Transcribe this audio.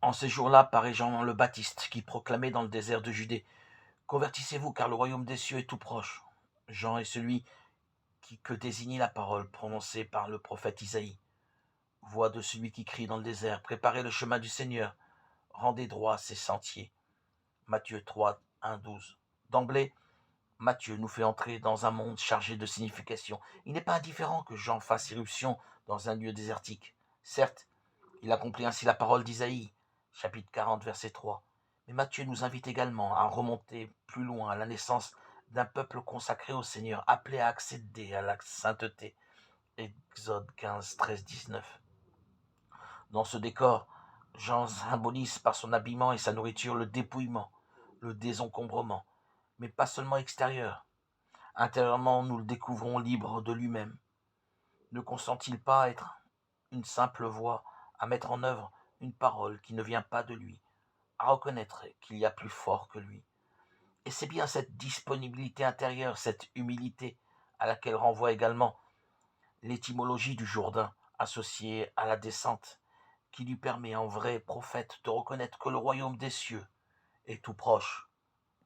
En ces jours-là paraît Jean le Baptiste, qui proclamait dans le désert de Judée: Convertissez-vous, car le royaume des cieux est tout proche. Jean est celui que désignait la parole prononcée par le prophète Isaïe. Voix de celui qui crie dans le désert: Préparez le chemin du Seigneur, rendez droit ses sentiers. Matthieu 3, 1, 12. D'emblée, Matthieu nous fait entrer dans un monde chargé de signification. Il n'est pas indifférent que Jean fasse irruption dans un lieu désertique. Certes, il accomplit ainsi la parole d'Isaïe, chapitre 40, verset 3. Mais Matthieu nous invite également à remonter plus loin à la naissance d'un peuple consacré au Seigneur, appelé à accéder à la sainteté. Exode 15, 13, 19. Dans ce décor, Jean symbolise par son habillement et sa nourriture le dépouillement, le désencombrement, mais pas seulement extérieur. Intérieurement, nous le découvrons libre de lui-même. Ne consent-il pas être une simple voix, à mettre en œuvre une parole qui ne vient pas de lui, à reconnaître qu'il y a plus fort que lui? Et c'est bien cette disponibilité intérieure, cette humilité, à laquelle renvoie également l'étymologie du Jourdain, associée à la descente, qui lui permet en vrai prophète de reconnaître que le royaume des cieux est tout proche.